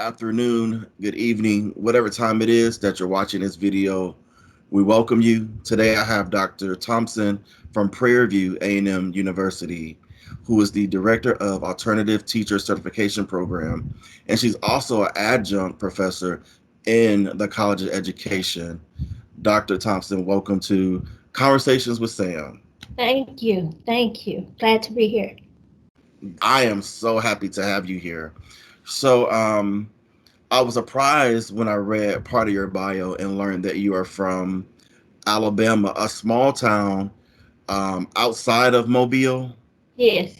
afternoon, good evening, whatever time it is that you're watching this video. We welcome you. Today I have Dr. Thompson from Prairie View A&M University, who is the Director of Alternative Teacher Certification Program, and she's also an adjunct professor in the College of Education. Dr. Thompson, welcome to Conversations with Sam. Thank you. Thank you. Glad to be here. I am so happy to have you here. So, I was surprised when I read part of your bio and learned that you are from Alabama, a small town outside of Mobile, Yes.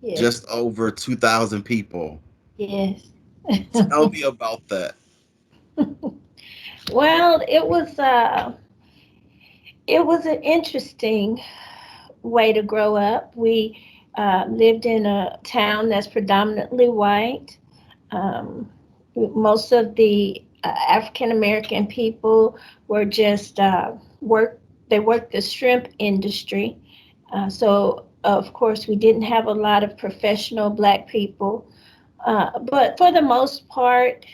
Yes. just over 2,000 people. Yes. Tell me about that. Well, it was an interesting way to grow up. We lived in a town that's predominantly white. Um, Most of the African American people were just work. They worked the shrimp industry. So of course we didn't have a lot of professional black people. But for the most part,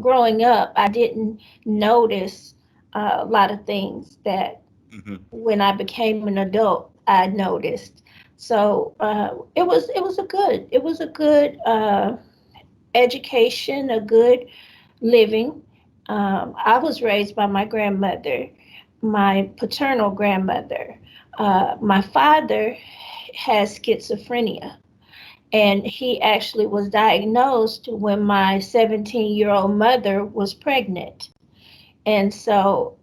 growing up, I didn't notice a lot of things that Hmm. when I became an adult, I noticed. So it was a good education, a good living. I was raised by my grandmother, my paternal grandmother. My father has schizophrenia, and he actually was diagnosed when my 17-year-old mother was pregnant. And so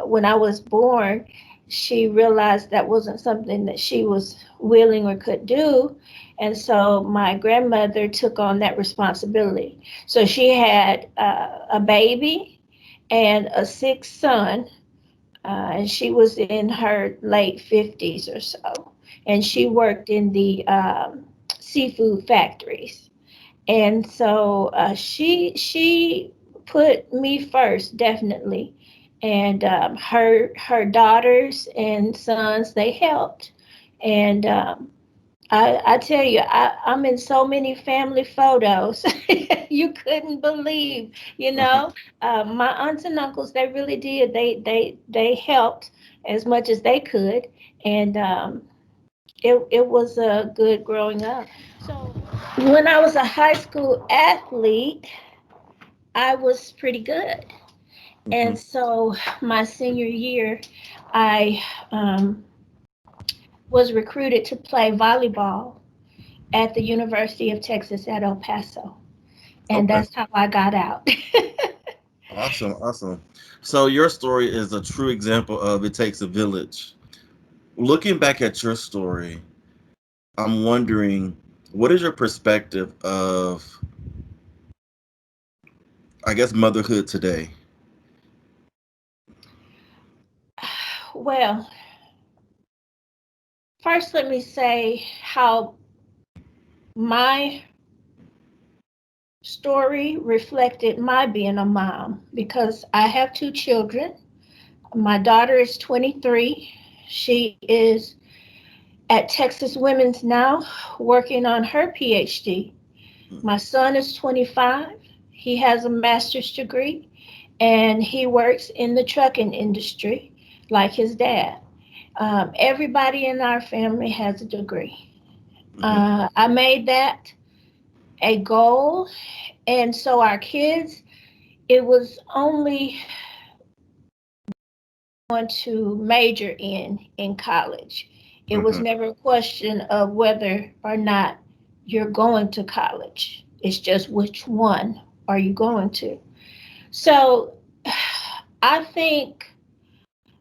when I was born, she realized that wasn't something that she was willing or could do. And so my grandmother took on that responsibility. So she had a baby and a sick son, and she was in her late 50s or so. And she worked in the seafood factories. And so she put me first, definitely. And her daughters and sons, they helped. And I tell you, I'm in so many family photos. You couldn't believe, you know. My aunts and uncles, they really did. They helped as much as they could, and it was good growing up. So when I was a high school athlete, I was pretty good. Hmm. And so my senior year, I was recruited to play volleyball at the University of Texas at El Paso. And Okay, that's how I got out. awesome, awesome. So your story is a true example of it takes a village. Looking back at your story, I'm wondering, what is your perspective of, I guess, motherhood today? Well, first, let me say how my story reflected my being a mom because I have two children. My daughter is 23. She is at Texas Women's now working on her PhD. My son is 25. He has a master's degree and he works in the trucking industry like his dad. Everybody in our family has a degree. Hmm. I made that a goal, and so our kids, it was only going to major in college. It was Hmm. never a question of whether or not you're going to college. It's just which one are you going to. So I think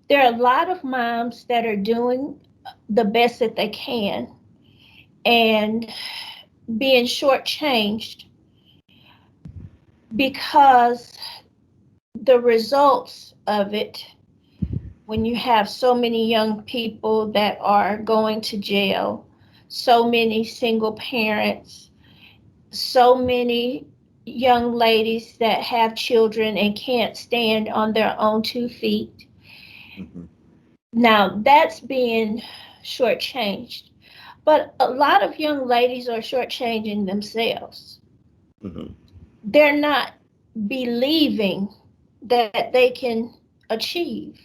there are a lot of moms that are doing the best that they can and being shortchanged because the results of it, when you have so many young people that are going to jail, so many single parents, so many young ladies that have children and can't stand on their own 2 feet. Hmm. Now that's being shortchanged. But a lot of young ladies are shortchanging themselves Hmm. they're not believing that they can achieve.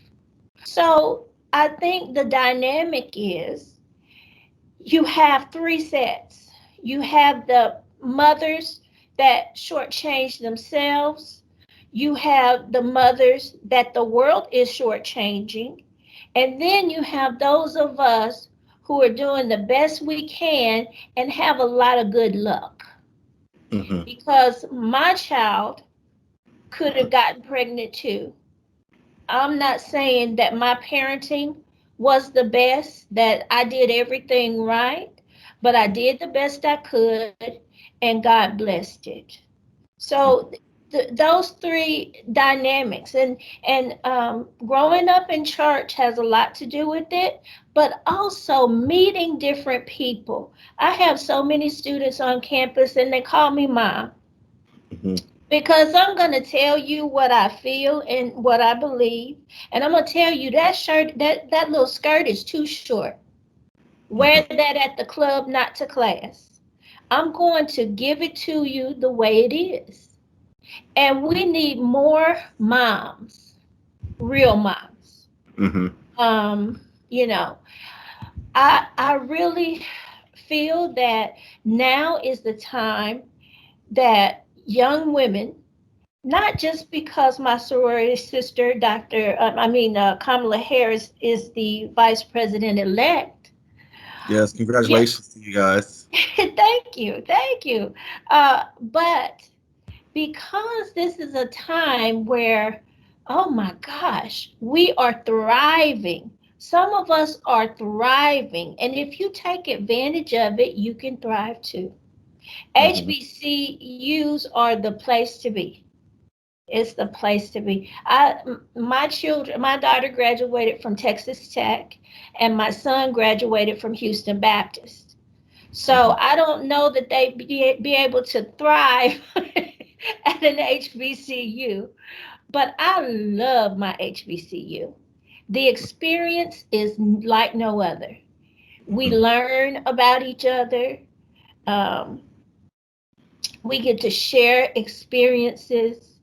So I think the dynamic is you have three sets. You have the mothers that shortchange themselves. You have the mothers that the world is shortchanging. And then you have those of us who are doing the best we can and have a lot of good luck. Hmm. Because my child could have gotten pregnant too. I'm not saying that my parenting was the best, that I did everything right, but I did the best I could and God blessed it. So those three dynamics and growing up in church has a lot to do with it, but also meeting different people. I have so many students on campus and they call me mom Hmm. because I'm going to tell you what I feel and what I believe. And I'm going to tell you that shirt, that little skirt is too short. Wear Hmm. that at the club, not to class. I'm going to give it to you the way it is. And we need more moms, real moms. Hmm. You know, I really feel that now is the time that young women, not just because my sorority sister, Kamala Harris, is the vice president elect. Yes, Yeah, congratulations to you guys. thank you. But because this is a time where, oh my gosh, we are thriving. Some of us are thriving, and if you take advantage of it, you can thrive too. Hmm. HBCUs are the place to be. It's the place to be. My children, my daughter graduated from Texas Tech, and my son graduated from Houston Baptist. So Hmm. I don't know that they be able to thrive at an HBCU, but I love my HBCU. The experience is like no other. We Hmm. learn about each other. Um, we get to share experiences.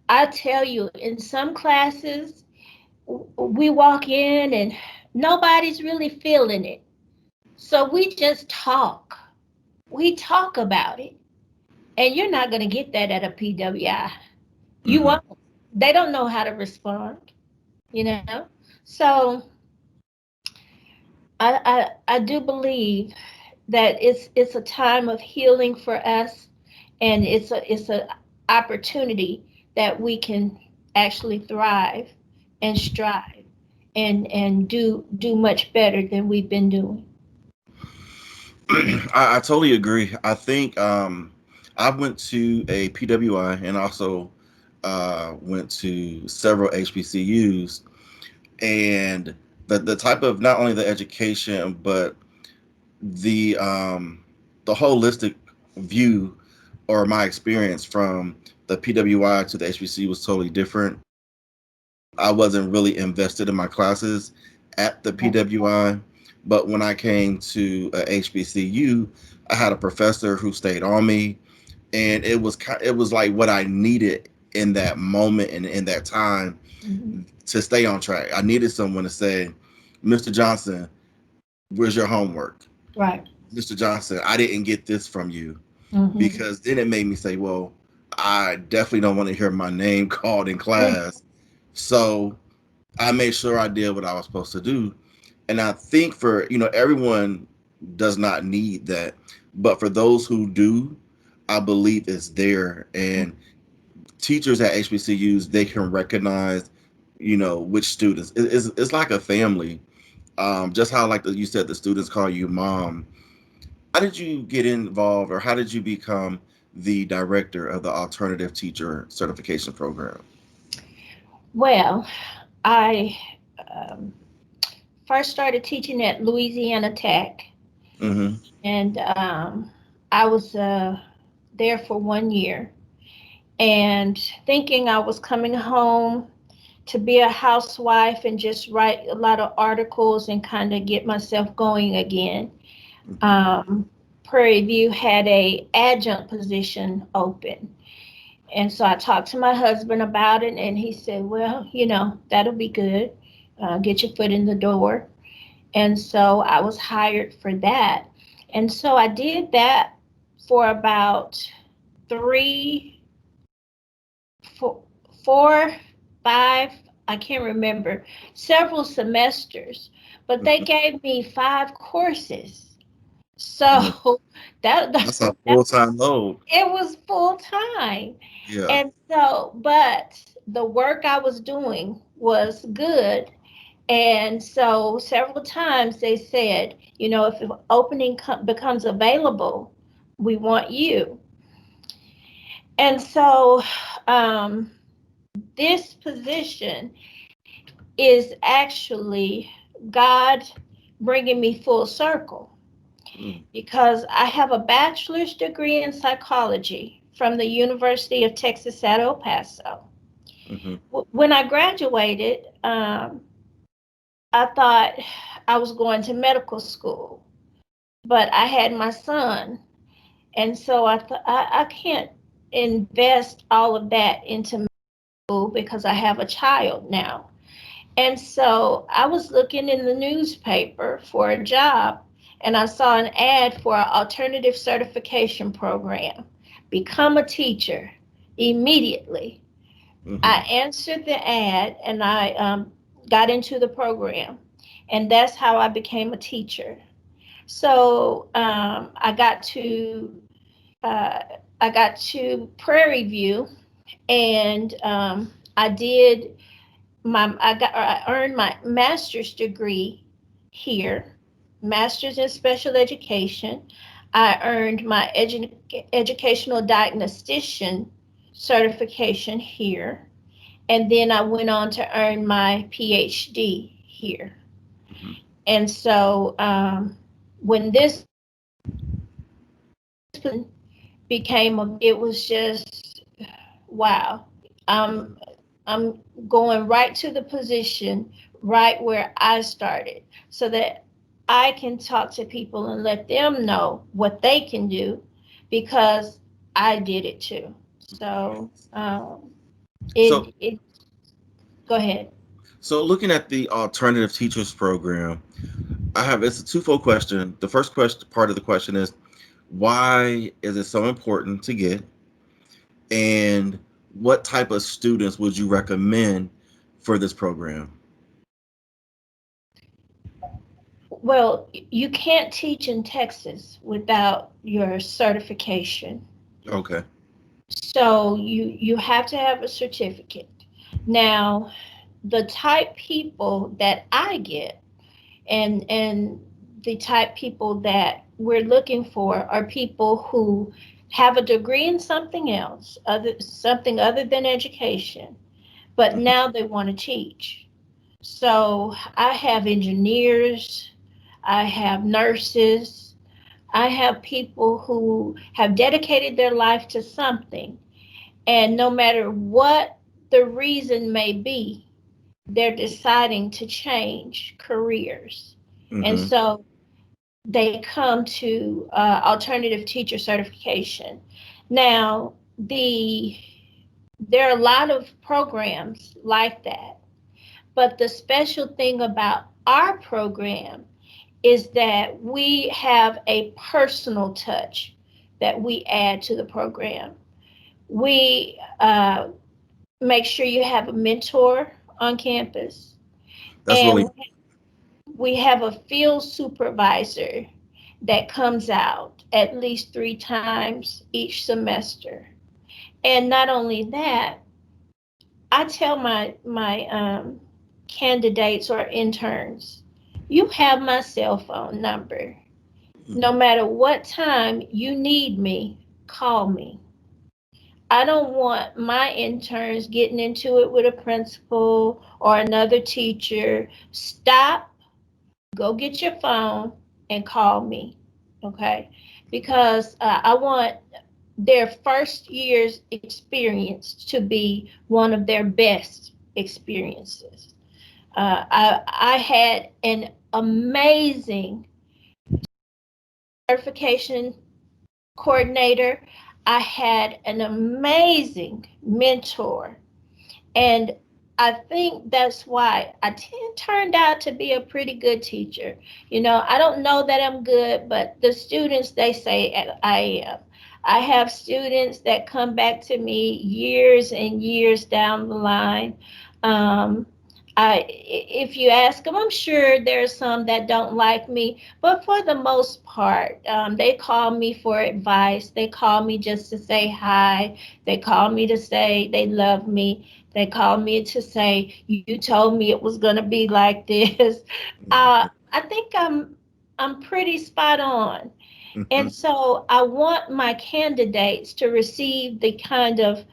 I tell you, in some classes, we walk in and nobody's really feeling it. So we just talk. We talk about it. And you're not going to get that at a PWI. You Hmm. won't. They don't know how to respond, you know? So I do believe that it's a time of healing for us, and it's a opportunity that we can actually thrive and strive and do much better than we've been doing. I totally agree. I think I went to a PWI and also went to several HBCUs, and the type of not only the education but the holistic view or my experience from the PWI to the HBCU was totally different. I wasn't really invested in my classes at the Right. PWI, but when I came to HBCU, I had a professor who stayed on me, and it was like what I needed in that moment and in that time Mhm. to stay on track. I needed someone to say, "Mr. Johnson, where's your homework? Right. Mr. Johnson, I didn't get this from you." Mhm. Because then it made me say, well, I definitely don't want to hear my name called in class. So I made sure I did what I was supposed to do. And I think for, everyone does not need that. But for those who do, I believe it's there. And teachers at HBCUs, they can recognize, which students. It's like a family. Just how, like you said, the students call you mom. How did you get involved, or how did you become the director of the alternative teacher certification program? Well, I um, first started teaching at Louisiana Tech, Mm-hmm. and I was there for 1 year. And thinking I was coming home to be a housewife and just write a lot of articles and kind of get myself going again. Mm-hmm. Um, Prairie View had a adjunct position open, And so I talked to my husband about it, and he said, well, that'll be good. Get your foot in the door. And so I was hired for that. And so I did that for about three, four, four, five, I can't remember, several semesters. But they Mhm. gave me 5 courses. Mm. So that, That's a that full-time load. it was full time. Yeah. And so, but the work I was doing was good. And so several times they said, if an opening becomes available, we want you. And so this position is actually God bringing me full circle, Mm. because I have a bachelor's degree in psychology from the University of Texas at El Paso. Hmm. When I graduated, I thought I was going to medical school, but I had my son, and so I thought I can't invest all of that into school because I have a child now. And so I was looking in the newspaper for a job, and I saw an ad for an alternative certification program. Become a teacher immediately. I Hmm. answered the ad, and I got into the program, and that's how I became a teacher. So uh, I got to Prairie View, and I did I earned my master's degree here, master's in special education. I earned my educational diagnostician certification here, and then I went on to earn my PhD here. Hmm. And so when this it was just wow. I'm I'm going right to the position right where I started, so that I can talk to people and let them know what they can do, because I did it too. So So, it go ahead. so looking at the alternative teachers program, it's a twofold question. The first question, part of the question is, why is it so important to get, and what type of students would you recommend for this program? Well, you can't teach in Texas without your certification. Okay. So you have to have a certificate. Now, the type people that I get, and the type people that we're looking for, are people who have a degree in something else, something other than education, but Hmm. now they want to teach. So I have engineers, I have nurses, I have people who have dedicated their life to something, and no matter what the reason may be, they're deciding to change careers. And Hmm. so they come to alternative teacher certification. Now, there are a lot of programs like that, but the special thing about our program is that we have a personal touch that we add to the program. We make sure you have a mentor on campus, That's really. and we have a field supervisor that comes out at least 3 times each semester. And not only that, I tell my candidates or interns, you have my cell phone number. No matter what time you need me, call me. I don't want my interns getting into it with a principal or another teacher. Stop, go get your phone and call me, okay? Because I want their first year's experience to be one of their best experiences. I had an amazing certification coordinator. I had an amazing mentor, and I think that's why turned out to be a pretty good teacher. I don't know that I'm good, but the students, they say I am. I have students that come back to me years and years down the line. Um, if you ask them, I'm sure there's some that don't like me, but for the most part, they call me for advice. They call me just to say hi. They call me to say they love me. They called me to say, "You told me it was going to be like this." I think I'm pretty spot on, and Mhm. so I want my candidates to receive the kind of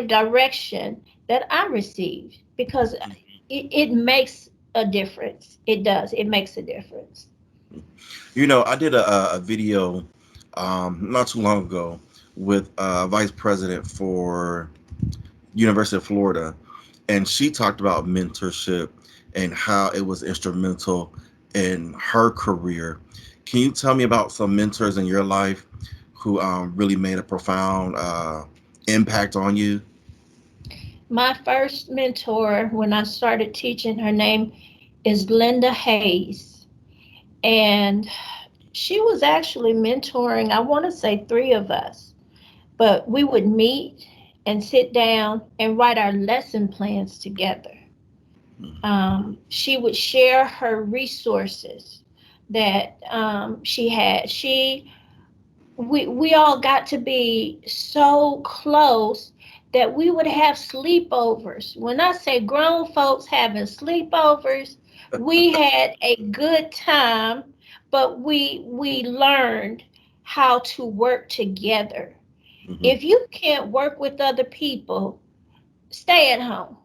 direction that I received, because it makes a difference. It does. It makes a difference. I did a video not too long ago with vice president for University of Florida, and she talked about mentorship and how it was instrumental in her career. Can you tell me about some mentors in your life who really made a profound impact on you? My first mentor when I started teaching, her name is Linda Hayes, and she was actually mentoring, I want to say, three of us, but we would meet and sit down and write our lesson plans together. She would share her resources that she had. We all got to be so close that we would have sleepovers. When I say grown folks having sleepovers, we had a good time, but we learned how to work together. Hmm. If you can't work with other people, stay at home.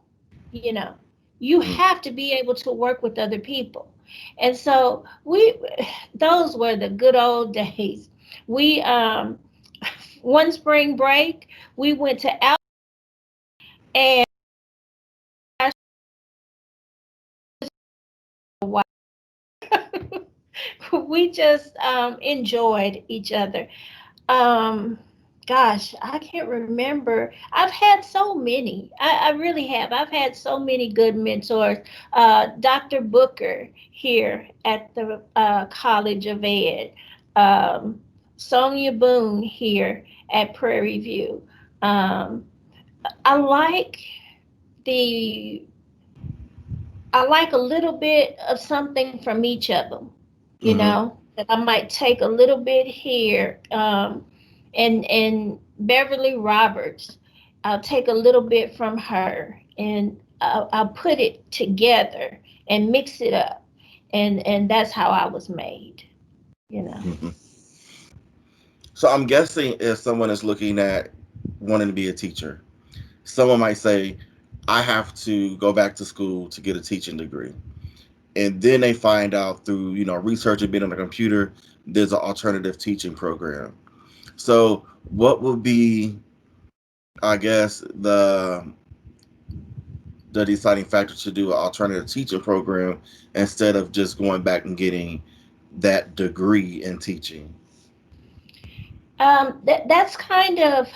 you know you have to be able to work with other people. And so we those were the good old days. We One spring break, we went to out, and we just enjoyed each other. um Gosh, I can't remember. I've had so many. I really have. I've had so many good mentors. Dr. Booker here at the College of Ed. um, Sonia Boone here at Prairie View. um, I like the I like a little bit of something from each of them, Hmm. that I might take a little bit here. And Beverly Roberts, I'll take a little bit from her, and I'll put it together and mix it up. And that's how I was made, you know. Hmm. So I'm guessing if someone is looking at wanting to be a teacher, someone might say, I have to go back to school to get a teaching degree. And then they find out through, research and being on the computer, there's an alternative teaching program. So what would be, I guess, the deciding factor to do an alternative teaching program instead of just going back and getting that degree in teaching? That's kind of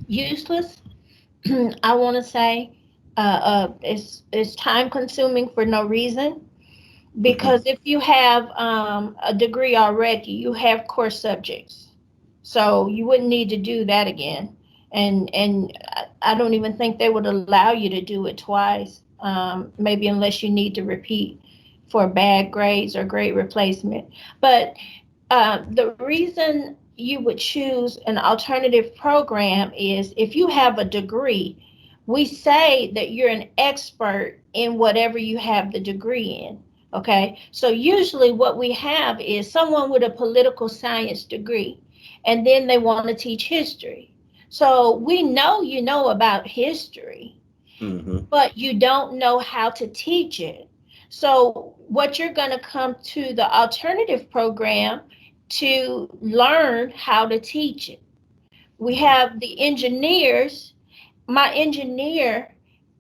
useless. I want to say it's time consuming for no reason, Hmm. because if you have a degree already, you have core subjects, so you wouldn't need to do that again. And I don't even think they would allow you to do it twice, maybe unless you need to repeat for bad grades or grade replacement. But the reason you would choose an alternative program is if you have a degree, we say that you're an expert in whatever you have the degree in. Okay, so usually what we have is someone with a political science degree, and then they want to teach history. So we know you know about history, Hmm. but you don't know how to teach it. So, what you're going to come to the alternative program to learn how to teach it. We have the engineers. My engineer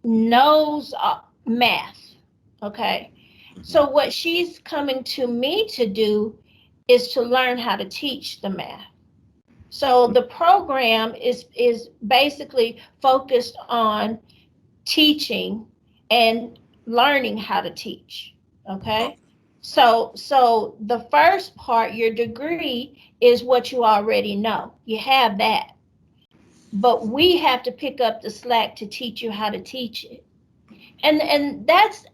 knows math. Okay. Hmm. So, what she's coming to me to do is to learn how to teach the math. So the program is basically focused on teaching and learning how to teach. Okay? So the first part, your degree, is what you already know. You have that. But we have to pick up the slack to teach you how to teach it. And that's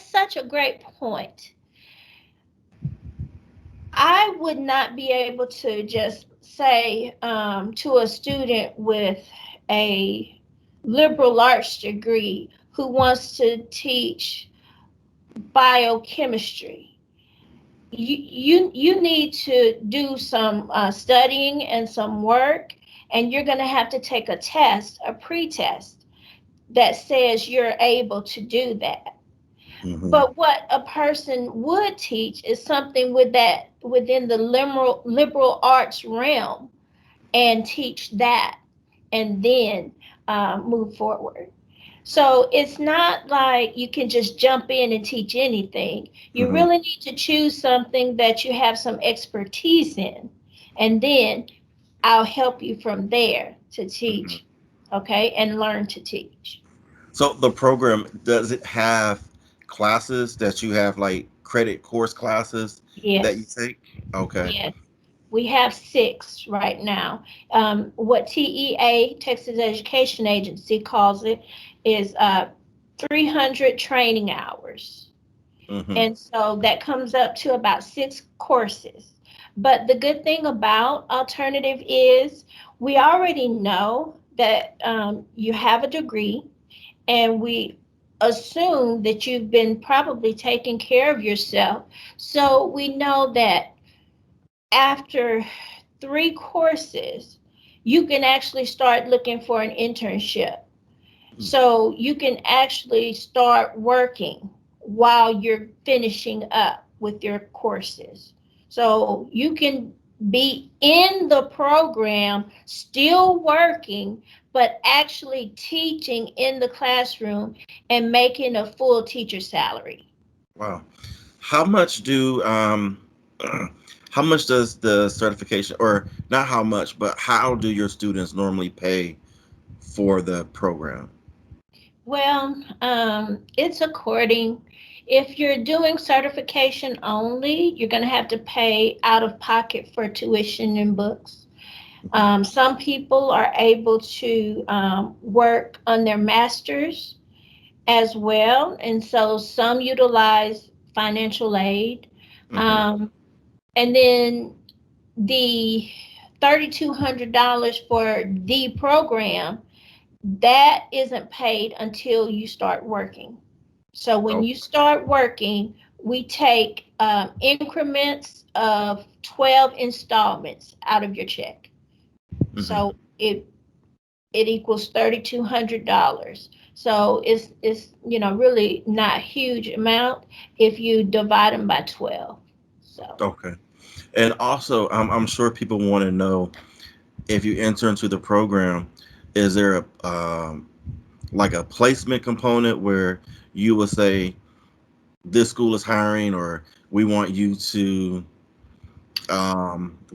such a great point. I would not be able to just say to a student with a liberal arts degree who wants to teach biochemistry, you need to do some studying and some work, and you're going to have to take a test, a pre-test, that says you're able to do that. Mm-hmm. But what a person would teach is something with that within the liberal arts realm, and teach that, and then move forward. So it's not like you can just jump in and teach anything. You Mm-hmm. really need to choose something that you have some expertise in, and then I'll help you from there to Mm-hmm. teach, okay, and learn to teach. So the program, does it have classes that you have, like credit course classes that you Yes, take? Okay. yes. We have six right now. What TEA, Texas Education Agency, calls it is 300 training hours. Mm-hmm. And so that comes up to about six courses. But the good thing about alternative is we already know that you have a degree, and we assume that you've been probably taking care of yourself. So we know that after three courses, you can actually start looking for an internship. So you can actually start working while you're finishing up with your courses. So you can be in the program, still working, but actually teaching in the classroom and making a full teacher salary. Wow. How much do how much does the certification, or not how much, but how do your students normally pay for the program? Well, it's according. If you're doing certification only, you're going to have to pay out of pocket for tuition and books. Some people are able to work on their masters as well, and so some utilize financial aid. Mm-hmm. Um, and then the $3,200 for the program, that isn't paid until you start working. So when Oh. you start working, we take increments of 12 installments out of your check. Mm-hmm. So it equals $3,200. So it's really not a huge amount if you divide them by 12. So Okay. And also, I'm sure people want to know, if you enter into the program, is there a like a placement component where you will say this school is hiring, or we want you to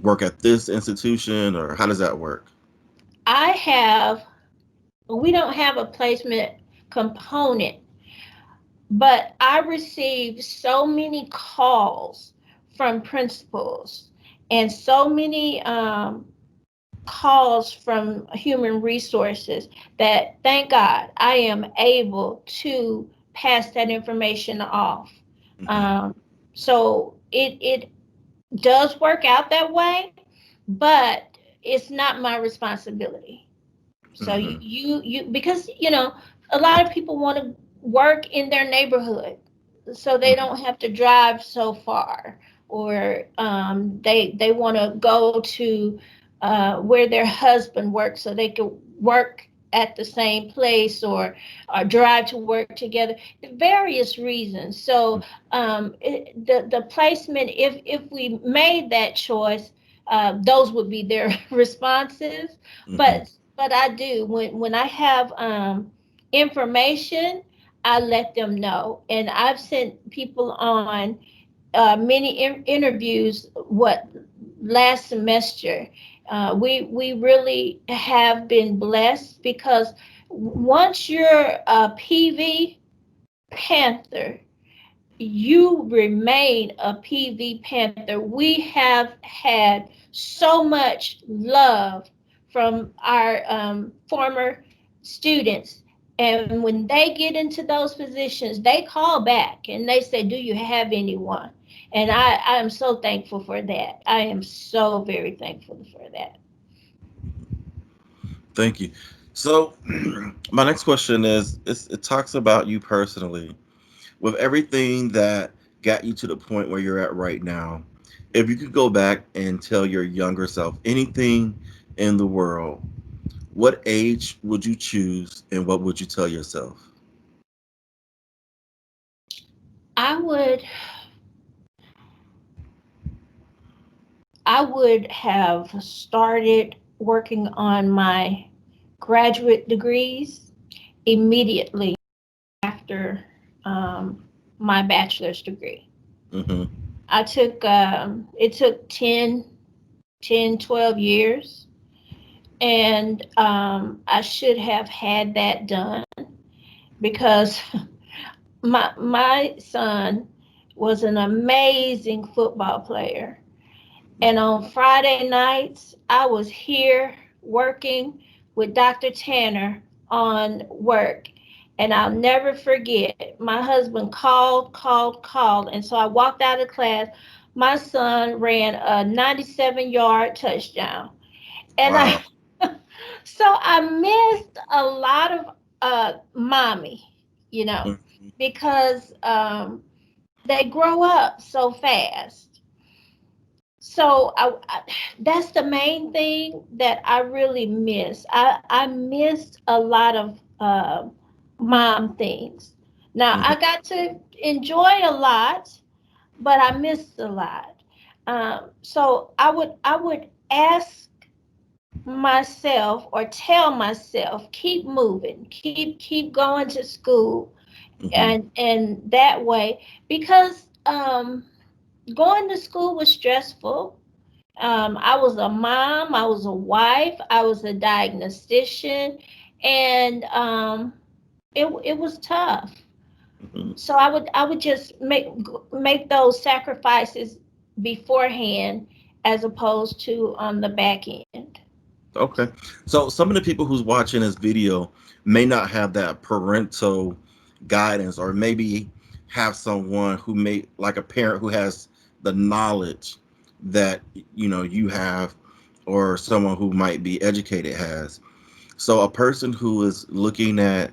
work at this institution, or how does that work? I have we don't have a placement component, but I received so many calls from principals, and so many calls from human resources, that thank God I am able to pass that information off. Mm-hmm. Um, so it does work out that way, but it's not my responsibility. So Mm-hmm. you because a lot of people want to work in their neighborhood, so they Mm-hmm. don't have to drive so far, or they want to go to where their husband works, so they can work at the same place, or drive to work together. Various reasons. So the placement, if we made that choice, those would be their responses. Mm-hmm. But I do, when I have information, I let them know, and I've sent people on. many interviews. What last semester, we really have been blessed because once you're a PV Panther, you remain a PV Panther. We have had so much love from our former students. And when they get into those positions, they call back and they say, do you have anyone? And I am so thankful for that. I am so very thankful for that. Thank you. So, my next question is it talks about you personally. With everything that got you to the point where you're at right now, if you could go back and tell your younger self anything in the world, what age would you choose and what would you tell yourself? I would I would have started working on my graduate degrees immediately after my bachelor's degree. Mm-hmm. I took it took 12 years, and I should have had that done because my son was an amazing football player. And on Friday nights, I was here working with Dr. Tanner on work. And I'll never forget, my husband called. And so I walked out of class. My son ran a 97-yard touchdown. And I, Wow. so I missed a lot of mommy, Mm-hmm. because they grow up so fast. So that's the main thing that I really miss. I missed a lot of mom things. Now Mm-hmm. I got to enjoy a lot, but I missed a lot. So I would ask myself or tell myself, keep moving, keep going to school, Mm-hmm. and that way, because going to school was stressful. I was a mom, I was a wife, I was a diagnostician, and it was tough. Mm-hmm. So I would just make those sacrifices beforehand as opposed to on the back end. Okay. So some of the people who's watching this video may not have that parental guidance or maybe have someone who may like a parent who has the knowledge that you have or someone who might be educated has. So a person who is looking at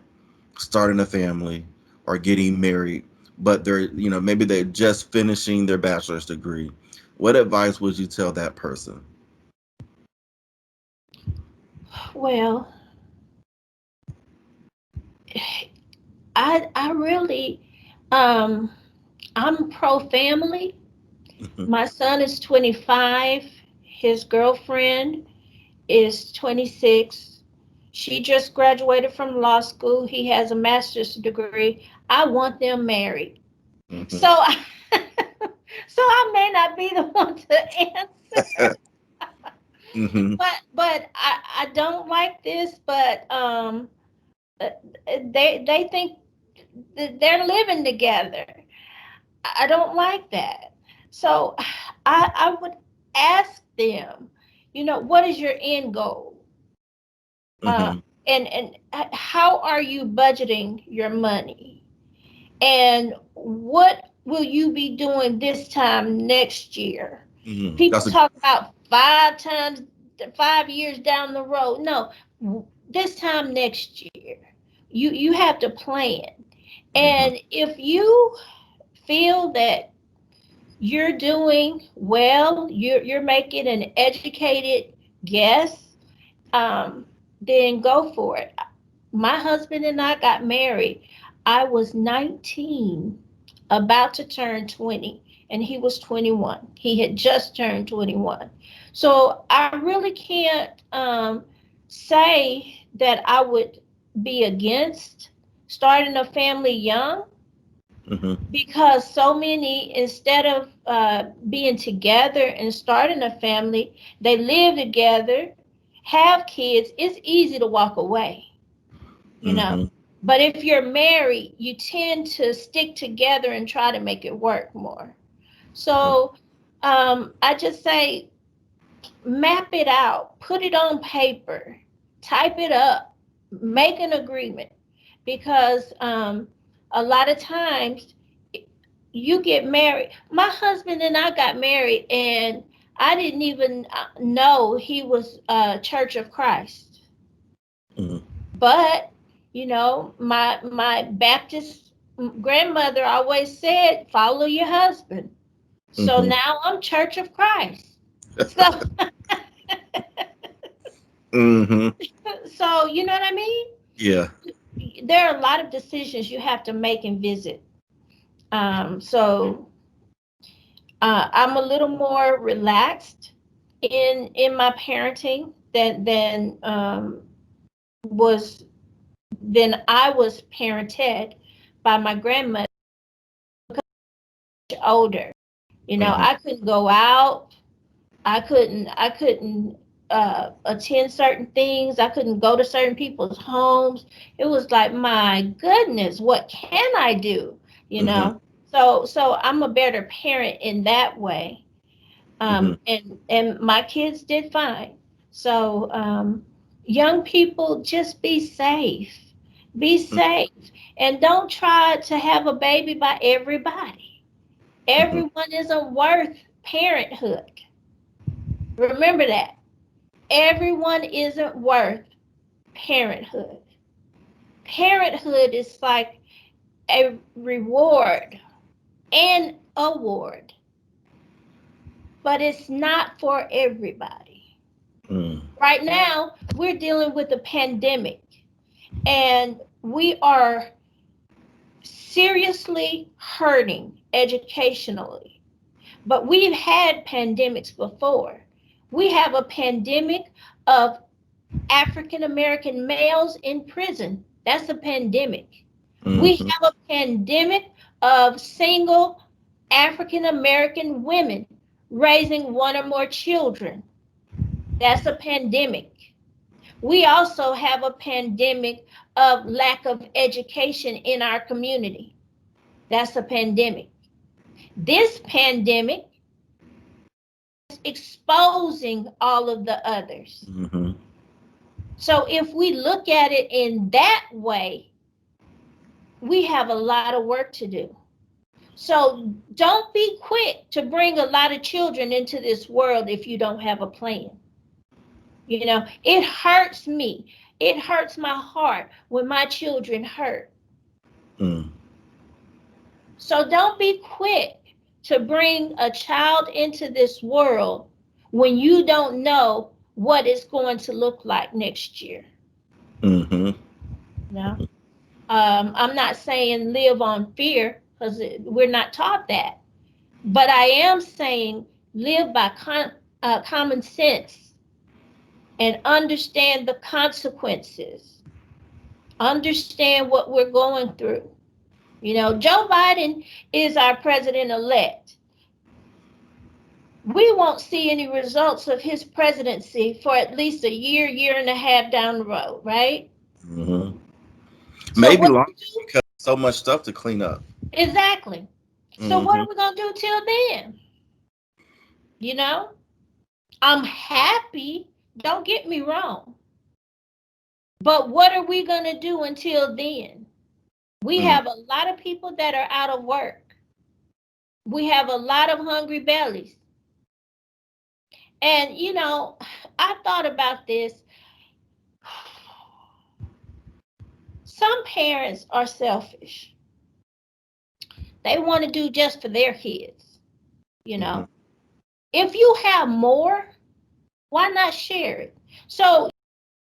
starting a family or getting married, but they're maybe they're just finishing their bachelor's degree. What advice would you tell that person? Well, I really um I'm pro family. My son is 25. His girlfriend is 26. She just graduated from law school. He has a master's degree. I want them married. So, Hmm. so I may not be the one to answer, Hmm. but I don't like this. But uh, they think that they're living together. I don't like that. So, I would ask them, what is your end goal? Uh, Hmm. and how are you budgeting your money? And what will you be doing this time next year? Hmm. People That's a talk about 5 years down the road. No, this time next year, you have to plan. hmm And if you feel that you're doing well, you're making an educated guess, um, then go for it. My husband and I got married. I was 19, about to turn 20, and he was 21. He had just turned 21. So I really can't say that I would be against starting a family young, Mm-hmm. because so many, instead of being together and starting a family, they live together, have kids. It's easy to walk away, you know. Mm-hmm. But if you're married, you tend to stick together and try to make it work more. So I just say, map it out, put it on paper, type it up, make an agreement, because a lot of times you get married. My husband and I got married, and I didn't even know he was Church of Christ. Mm-hmm. But my Baptist grandmother always said, "Follow your husband." So Mm-hmm. now I'm Church of Christ. So, Mm-hmm. so you know what I mean? Yeah. There are a lot of decisions you have to make and visit. So I'm a little more relaxed in my parenting was than I was parented by my grandmother older. Mm-hmm. I couldn't go out. I couldn't attend certain things. I couldn't go to certain people's homes. It was like, my goodness, what can I do? You Mm-hmm. know. So I'm a better parent in that way. Mm-hmm. And my kids did fine. So young people, just be safe. Be safe, and don't try to have a baby by everybody. Mm-hmm. Everyone isn't worth parenthood. Remember that. Everyone isn't worth parenthood. Parenthood is like a reward and award, but it's not for everybody. Mm-hmm. Right now, we're dealing with a pandemic, and we are seriously hurting educationally. But we've had pandemics before. We have a pandemic of African American males in prison. That's a pandemic. We Mm-hmm. have a pandemic of single African American women raising one or more children. That's a pandemic. We also have a pandemic of lack of education in our community. That's a pandemic. This pandemic is exposing all of the others. Mm-hmm. So if we look at it in that way, we have a lot of work to do. So don't be quick to bring a lot of children into this world if you don't have a plan. It hurts me. It hurts my heart when my children hurt. Mm-hmm. So don't be quick to bring a child into this world when you don't know what it's going to look like next year. Mm-hmm. You know, I'm not saying live on fear, because we're not taught that, but I am saying live by common sense and understand the consequences. Understand what we're going through. Joe Biden is our president elect. We won't see any results of his presidency for at least a year, year and a half down the road, right? Mm-hmm. So Maybe what longer do we do? because so much stuff to clean up. Exactly. So what Mm-hmm. are we gonna do till then? You know, I'm happy. Don't get me wrong. But what are we gonna do until then? We Mm-hmm. have a lot of people that are out of work. We have a lot of hungry bellies. And I thought about this. Some parents are selfish. They want to do just for their kids, you Mm-hmm. know. If you have more, why not share it? So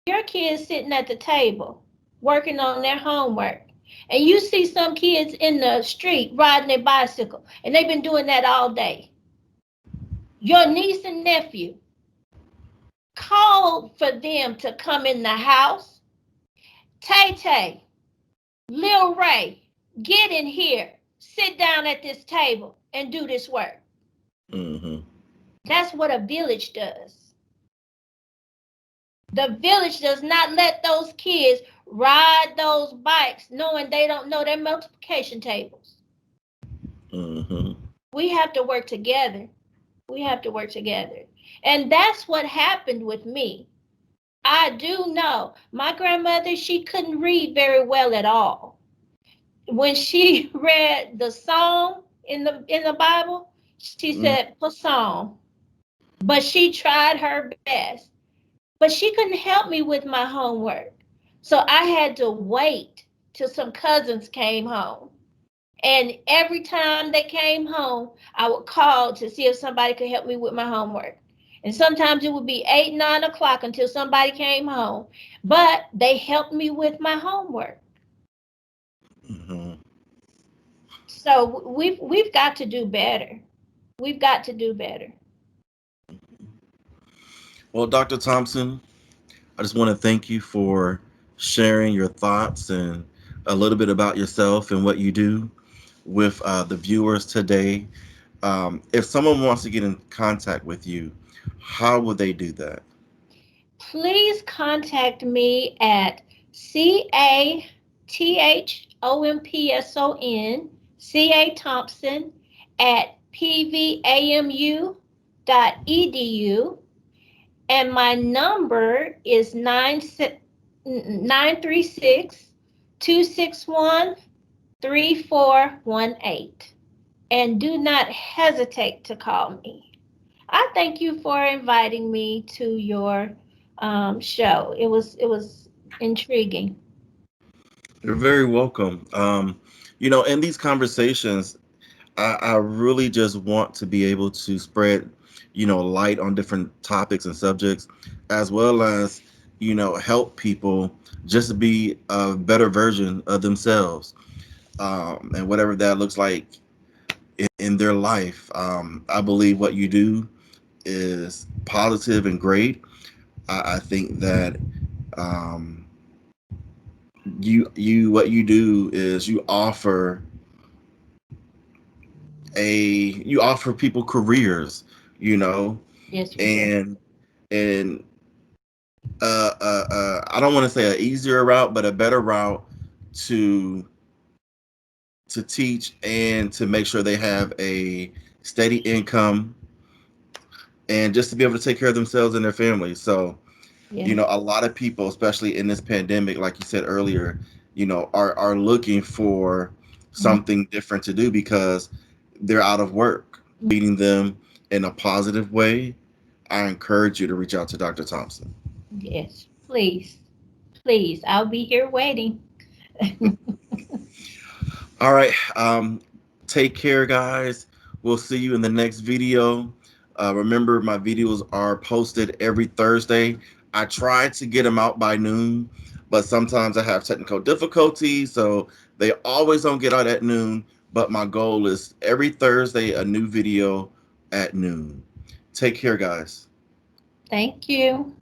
your kids sitting at the table working on their homework, and you see some kids in the street riding their bicycle, and they've been doing that all day. Your niece and nephew called for them to come in the house. Tay Tay, Lil Ray, get in here. sit down at this table and do this work. Mm-hmm. That's what a village does. The village does not let those kids ride those bikes knowing they don't know their multiplication tables. Mm-hmm. We have to work together. We have to work together. And that's what happened with me. I do know my grandmother, she couldn't read very well at all. When she read the song in the Bible, she said psalm, but she tried her best. But she couldn't help me with my homework. So I had to wait till some cousins came home. And every time they came home, I would call to see if somebody could help me with my homework. And sometimes it would be 8, 9 o'clock until somebody came home. But they helped me with my homework. Mm-hmm. So we've got to do better. We've got to do better. Well, Dr. Thompson, I just want to thank you for sharing your thoughts and a little bit about yourself and what you do with the viewers today. If someone wants to get in contact with you, how would they do that? Please contact me at CATHOMPSON Thompson at pvamu.edu, and my number is 936-261-3418. And do not hesitate to call me. I thank you for inviting me to your show. It was intriguing. You're very welcome. In these conversations, I really just want to be able to spread, light on different topics and subjects, as well as, help people just be a better version of themselves, and whatever that looks like in their life. I believe what you do is positive and great. I think that um, you what you do is you offer people careers, you know, Yes, we do. and and I don't want to say an easier route, but a better route to teach and to make sure they have a steady income and just to be able to take care of themselves and their families. So, Yes. a lot of people, especially in this pandemic, like you said earlier, are looking for Mhm. something different to do because they're out of work. Feeding them in a positive way, I encourage you to reach out to Dr. Thompson. Yes. Please. Please. I'll be here waiting. All right. Take care, guys. We'll see you in the next video. Remember, my videos are posted every Thursday. I try to get them out by noon, but sometimes I have technical difficulties, so they always don't get out at noon. But my goal is every Thursday, a new video at noon. Take care, guys. Thank you.